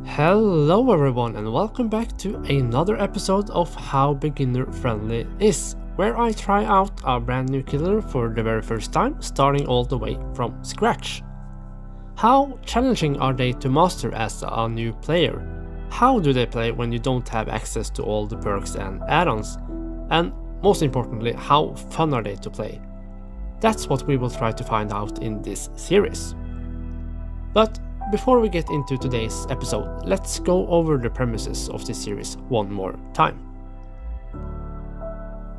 Hello everyone and welcome back to another episode of How Beginner Friendly Is, where I try out a brand new killer for the very first time, starting all the way from scratch. How challenging are they to master as a new player? How do they play when you don't have access to all the perks and add-ons? And most importantly, how fun are they to play? That's what we will try to find out in this series. But before we get into today's episode, let's go over the premises of this series one more time.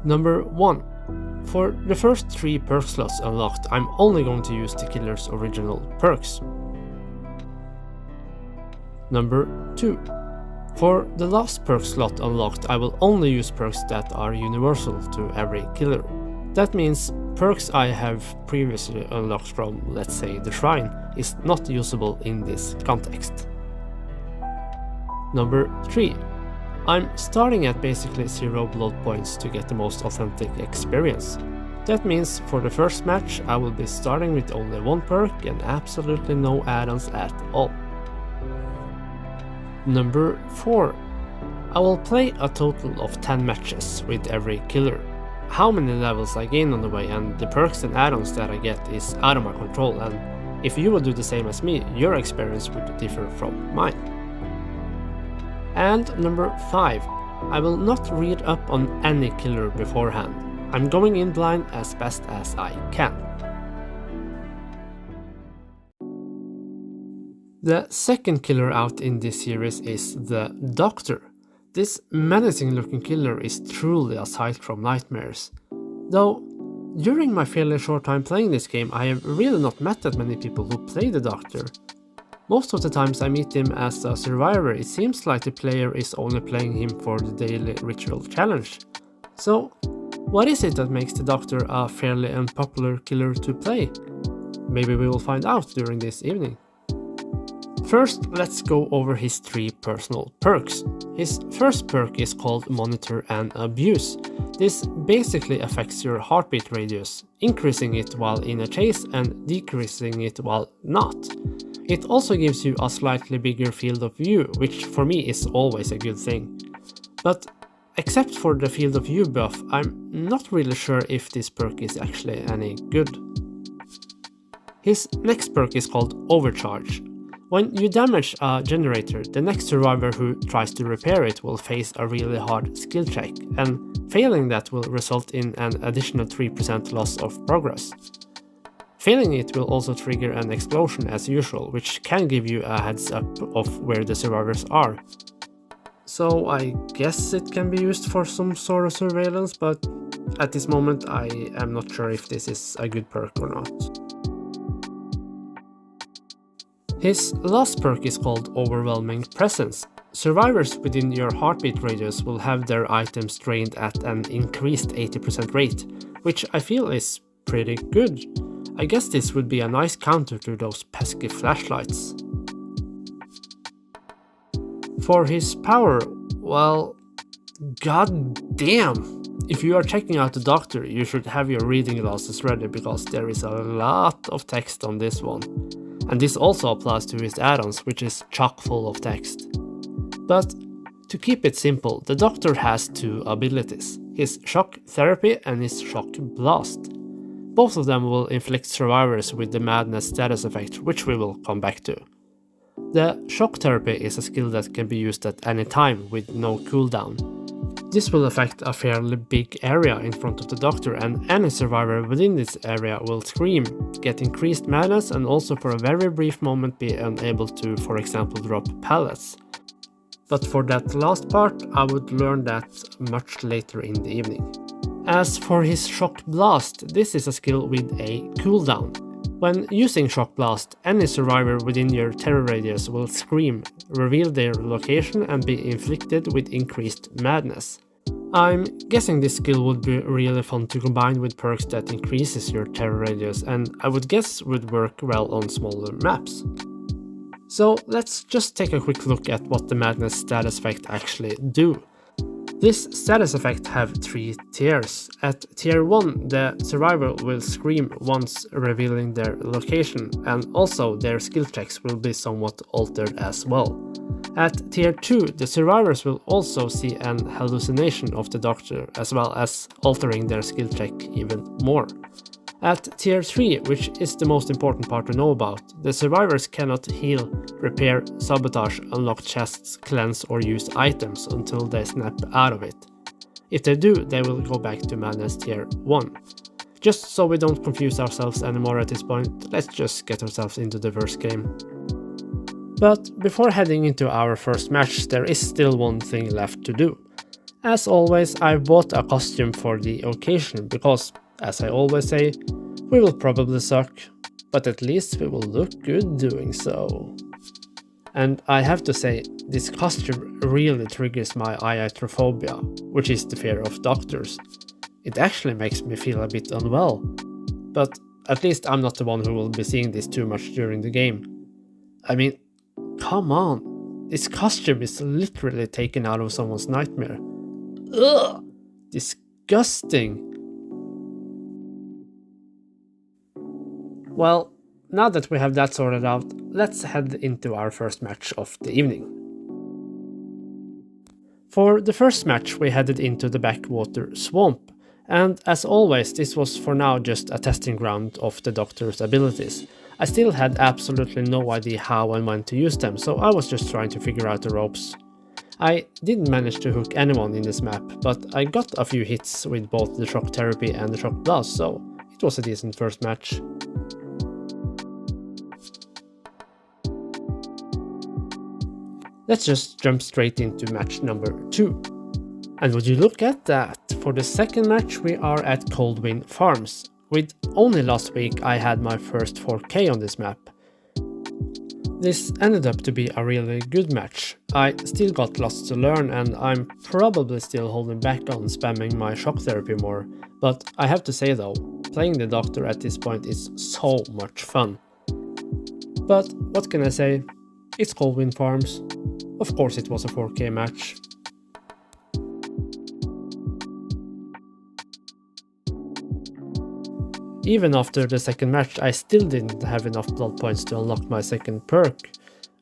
Number 1. For the first 3 perk slots unlocked, I'm only going to use the killer's original perks. Number 2. For the last perk slot unlocked, I will only use perks that are universal to every killer. That means perks I have previously unlocked from, let's say, the shrine, is not usable in this context. Number 3. I'm starting at basically 0 blood points to get the most authentic experience. That means for the first match I will be starting with only 1 perk and absolutely no add-ons at all. Number 4. I will play a total of 10 matches with every killer. How many levels I gain on the way and the perks and add-ons that I get is out of my control, and if you would do the same as me, your experience would differ from mine. And number 5. I will not read up on any killer beforehand. I'm going in blind as best as I can. The second killer out in this series is the Doctor. This menacing looking killer is truly a sight from nightmares. Though, during my fairly short time playing this game, I have really not met that many people who play the Doctor. Most of the times I meet him as a survivor, it seems like the player is only playing him for the daily ritual challenge. So, what is it that makes the Doctor a fairly unpopular killer to play? Maybe we will find out during this evening. First, let's go over his 3 personal perks. His first perk is called Monitor and Abuse. This basically affects your heartbeat radius, increasing it while in a chase and decreasing it while not. It also gives you a slightly bigger field of view, which for me is always a good thing. But except for the field of view buff, I'm not really sure if this perk is actually any good. His next perk is called Overcharge. When you damage a generator, the next survivor who tries to repair it will face a really hard skill check, and failing that will result in an additional 3% loss of progress. Failing it will also trigger an explosion as usual, which can give you a heads up of where the survivors are. So I guess it can be used for some sort of surveillance, but at this moment I am not sure if this is a good perk or not. His last perk is called Overwhelming Presence. Survivors within your heartbeat radius will have their items drained at an increased 80% rate, which I feel is pretty good. I guess this would be a nice counter to those pesky flashlights. For his power, well, god damn! If you are checking out the Doctor, you should have your reading glasses ready because there is a lot of text on this one. And this also applies to his add-ons, which is chock full of text. But to keep it simple, the Doctor has 2 abilities, his Shock Therapy and his Shock Blast. Both of them will inflict survivors with the Madness status effect, which we will come back to. The Shock Therapy is a skill that can be used at any time with no cooldown. This will affect a fairly big area in front of the Doctor, and any survivor within this area will scream, get increased madness, and also for a very brief moment be unable to, for example, drop pallets. But for that last part, I would learn that much later in the evening. As for his Shock Blast, this is a skill with a cooldown. When using Shock Blast, any survivor within your terror radius will scream, reveal their location, and be inflicted with increased madness. I'm guessing this skill would be really fun to combine with perks that increases your terror radius, and I would guess would work well on smaller maps. So let's just take a quick look at what the Madness status effect actually do. This status effect have 3 tiers. At tier 1, the survivor will scream once revealing their location, and also their skill checks will be somewhat altered as well. At tier 2, the survivors will also see an hallucination of the doctor, as well as altering their skill check even more. At tier 3, which is the most important part to know about, the survivors cannot heal, repair, sabotage, unlock chests, cleanse or use items until they snap out of it. If they do, they will go back to madness tier 1. Just so we don't confuse ourselves anymore at this point, let's just get ourselves into the first game. But before heading into our first match, there is still one thing left to do. As always, I bought a costume for the occasion because, as I always say, we will probably suck, but at least we will look good doing so. And I have to say, this costume really triggers my iatrophobia, which is the fear of doctors. It actually makes me feel a bit unwell, but at least I'm not the one who will be seeing this too much during the game. I mean, come on, this costume is literally taken out of someone's nightmare. Ugh! Disgusting! Well, now that we have that sorted out, let's head into our first match of the evening. For the first match we headed into the backwater swamp, and as always this was for now just a testing ground of the doctor's abilities. I still had absolutely no idea how and when to use them, so I was just trying to figure out the ropes. I didn't manage to hook anyone in this map, but I got a few hits with both the shock therapy and the shock blast, so it was a decent first match. Let's just jump straight into match number 2. And would you look at that, for the second match we are at Coldwind Farms. With only last week I had my first 4K on this map. This ended up to be a really good match. I still got lots to learn and I'm probably still holding back on spamming my shock therapy more, but I have to say though, playing the doctor at this point is so much fun. But what can I say? It's Coldwind Farms. Of course it was a 4K match. Even after the second match I still didn't have enough blood points to unlock my second perk.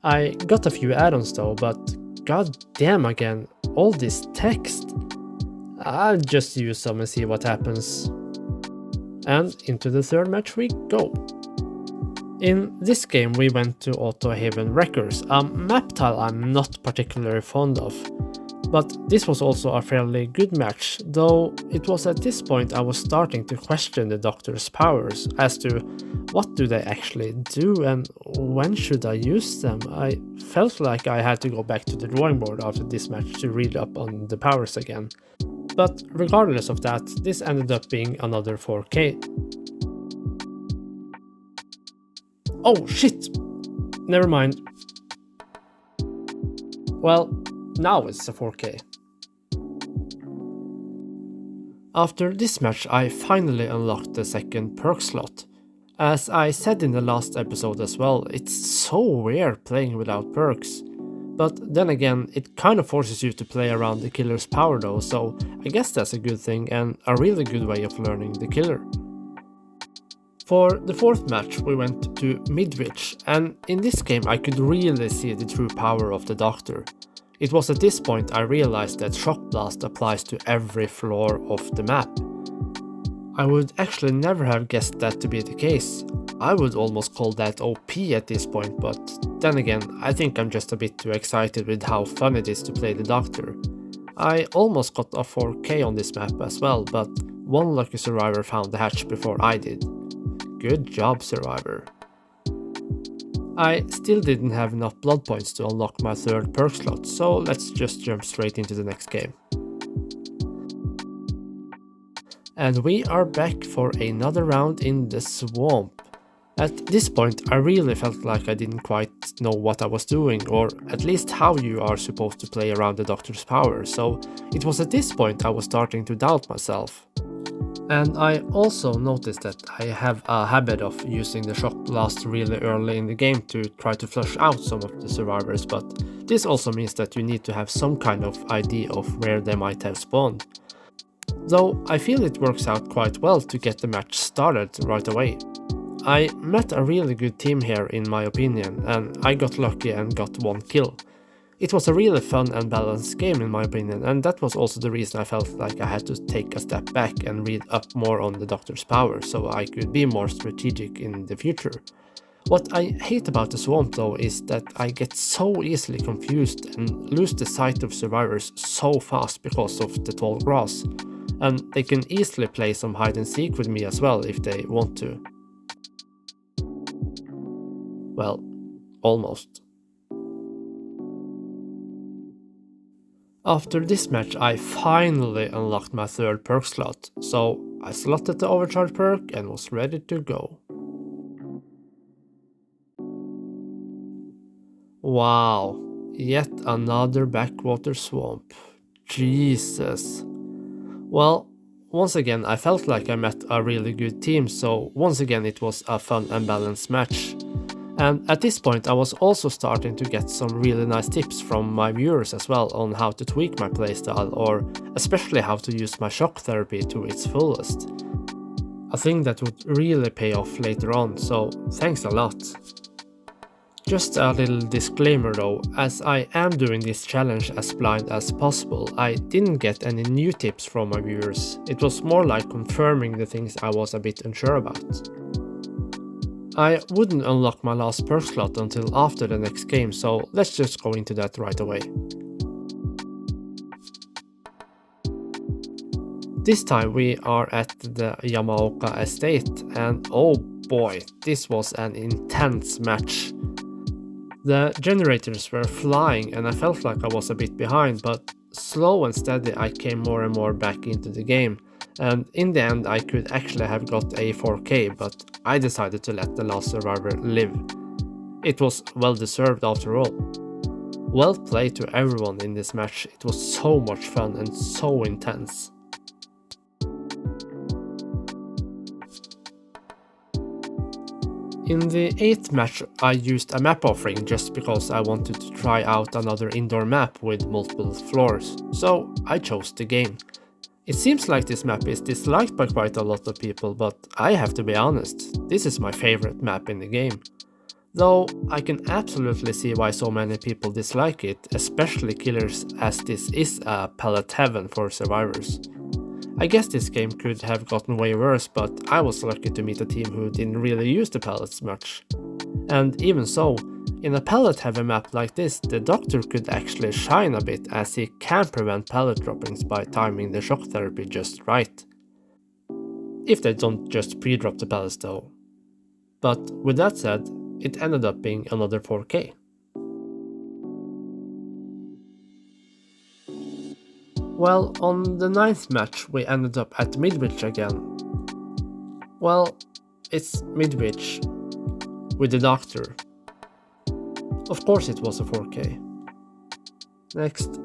I got a few add-ons though, but god damn again, all this text. I'll just use some and see what happens. And into the third match we go. In this game we went to Auto Haven Wreckers, a map tile I'm not particularly fond of. But this was also a fairly good match, though it was at this point I was starting to question the doctor's powers as to what do they actually do and when should I use them. I felt like I had to go back to the drawing board after this match to read up on the powers again. But regardless of that, this ended up being another 4K. Oh shit! Never mind. Well, now it's a 4K. After this match I finally unlocked the second perk slot. As I said in the last episode as well, it's so weird playing without perks. But then again, it kind of forces you to play around the killer's power though, so I guess that's a good thing and a really good way of learning the killer. For the fourth match we went to Midwich, and in this game I could really see the true power of the doctor. It was at this point I realized that Shock Blast applies to every floor of the map. I would actually never have guessed that to be the case. I would almost call that OP at this point, but then again, I think I'm just a bit too excited with how fun it is to play the doctor. I almost got a 4K on this map as well, but one lucky survivor found the hatch before I did. Good job, survivor. I still didn't have enough blood points to unlock my third perk slot, so let's just jump straight into the next game. And we are back for another round in the swamp. At this point I really felt like I didn't quite know what I was doing, or at least how you are supposed to play around the doctor's power, so it was at this point I was starting to doubt myself. And I also noticed that I have a habit of using the shock blast really early in the game to try to flush out some of the survivors, but this also means that you need to have some kind of idea of where they might have spawned. Though I feel it works out quite well to get the match started right away. I met a really good team here in my opinion, and I got lucky and got one kill. It was a really fun and balanced game in my opinion, and that was also the reason I felt like I had to take a step back and read up more on the Doctor's power so I could be more strategic in the future. What I hate about the swamp though is that I get so easily confused and lose the sight of survivors so fast because of the tall grass, and they can easily play some hide and seek with me as well if they want to. Well, almost. After this match I finally unlocked my third perk slot, so I slotted the Overcharge perk and was ready to go. Wow, yet another backwater swamp. Jesus. Well, once again I felt like I met a really good team, so once again it was a fun and balanced match. And at this point I was also starting to get some really nice tips from my viewers as well on how to tweak my playstyle, or especially how to use my shock therapy to its fullest. A thing that would really pay off later on, so thanks a lot. Just a little disclaimer though, as I am doing this challenge as blind as possible, I didn't get any new tips from my viewers. It was more like confirming the things I was a bit unsure about. I wouldn't unlock my last perk slot until after the next game, so let's just go into that right away. This time we are at the Yamaoka estate, and oh boy, this was an intense match. The generators were flying and I felt like I was a bit behind, but slow and steady I came more and more back into the game, and in the end I could actually have got a 4K, but I decided to let the last survivor live. It was well deserved after all. Well played to everyone in this match, it was so much fun and so intense. In the 8th match I used a map offering just because I wanted to try out another indoor map with multiple floors, so I chose the game. It seems like this map is disliked by quite a lot of people, but I have to be honest, this is my favorite map in the game. Though I can absolutely see why so many people dislike it, especially killers, as this is a pallet heaven for survivors. I guess this game could have gotten way worse, but I was lucky to meet a team who didn't really use the pallets much. And even so, in a pallet heavy map like this, the Doctor could actually shine a bit, as he can prevent pallet droppings by timing the shock therapy just right. If they don't just pre-drop the pallets though. But with that said, it ended up being another 4K. Well, on the 9th match we ended up at Midwich again. Well, it's Midwich with the Doctor. Of course it was a 4K. Next.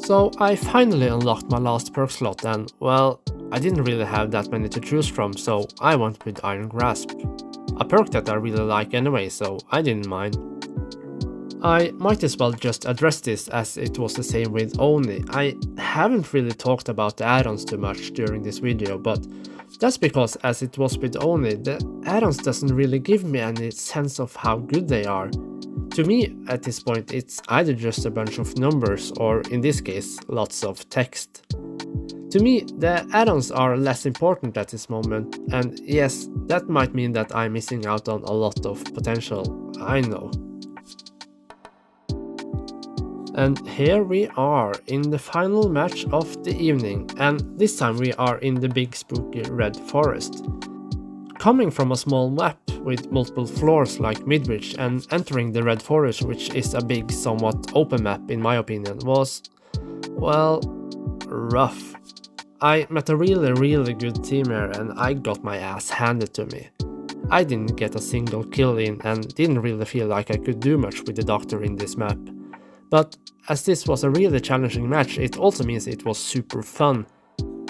So I finally unlocked my last perk slot and, well, I didn't really have that many to choose from, so I went with Iron Grasp. A perk that I really like anyway, so I didn't mind. I might as well just address this as it was the same with Oni. I haven't really talked about the add-ons too much during this video, but that's because as it was with Oni, the add-ons doesn't really give me any sense of how good they are. To me, at this point, it's either just a bunch of numbers or, in this case, lots of text. To me, the add-ons are less important at this moment, and yes, that might mean that I'm missing out on a lot of potential, I know. And here we are in the final match of the evening, and this time we are in the big spooky red forest. Coming from a small map with multiple floors like Midwich and entering the red forest, which is a big, somewhat open map in my opinion, was, well, rough. I met a really good team here and I got my ass handed to me. I didn't get a single kill in and didn't really feel like I could do much with the Doctor in this map. But as this was a really challenging match, it also means it was super fun.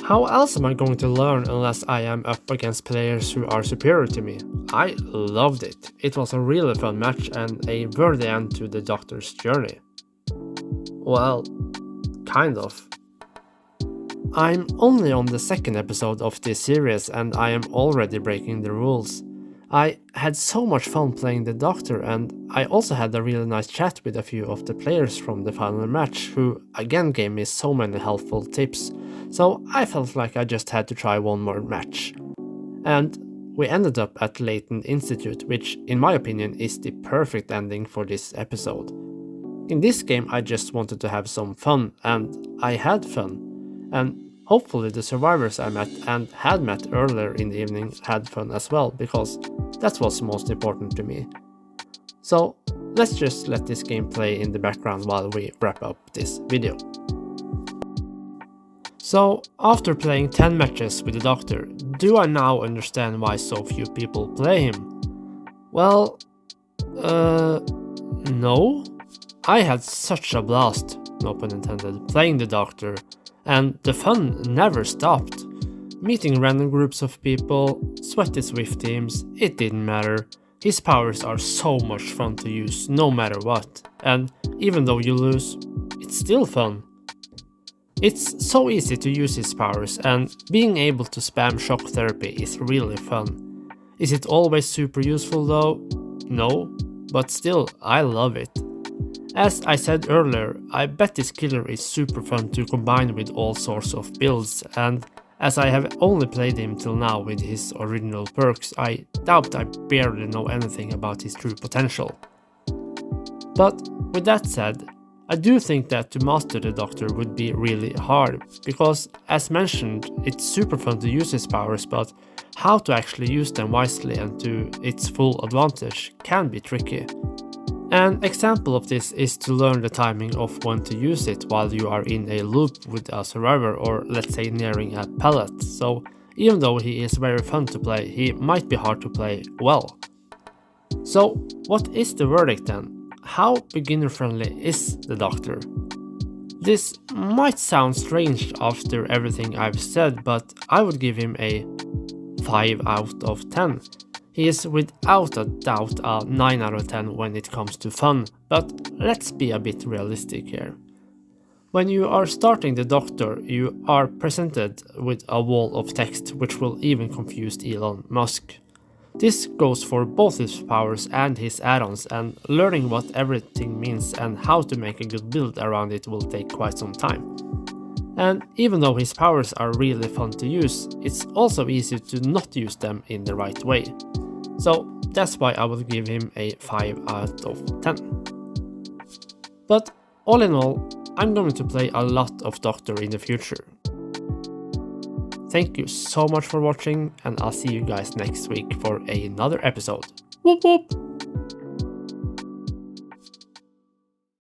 How else am I going to learn unless I am up against players who are superior to me? I loved it. It was a really fun match and a worthy end to the Doctor's journey. Well, kind of. I'm only on the second episode of this series and I am already breaking the rules. I had so much fun playing the Doctor, and I also had a really nice chat with a few of the players from the final match who again gave me so many helpful tips, so I felt like I just had to try one more match. And we ended up at Leighton Institute, which in my opinion is the perfect ending for this episode. In this game I just wanted to have some fun, and I had fun, and hopefully the survivors I met and had met earlier in the evening had fun as well, because that's what's most important to me. So let's just let this game play in the background while we wrap up this video. So after playing 10 matches with the Doctor, do I now understand why so few people play him? Well, no. I had such a blast, no pun intended, playing the Doctor, and the fun never stopped. Meeting random groups of people, sweaty Swift teams, it didn't matter. His powers are so much fun to use no matter what, and even though you lose, it's still fun. It's so easy to use his powers, and being able to spam shock therapy is really fun. Is it always super useful though? No, but still, I love it. As I said earlier, I bet this killer is super fun to combine with all sorts of builds, and as I have only played him till now with his original perks, I doubt I barely know anything about his true potential. But with that said, I do think that to master the Doctor would be really hard, because as mentioned, it's super fun to use his powers, but how to actually use them wisely and to its full advantage can be tricky. An example of this is to learn the timing of when to use it while you are in a loop with a survivor, or let's say nearing a pallet, so even though he is very fun to play, he might be hard to play well. So what is the verdict then? How beginner friendly is the Doctor? This might sound strange after everything I've said, but I would give him a 5 out of 10. He is without a doubt a 9 out of 10 when it comes to fun, but let's be a bit realistic here. When you are starting the Doctor, you are presented with a wall of text which will even confuse Elon Musk. This goes for both his powers and his add-ons, and learning what everything means and how to make a good build around it will take quite some time. And even though his powers are really fun to use, it's also easy to not use them in the right way. So that's why I will give him a 5 out of 10. But all in all, I'm going to play a lot of Doctor in the future. Thank you so much for watching, and I'll see you guys next week for another episode. Whoop whoop!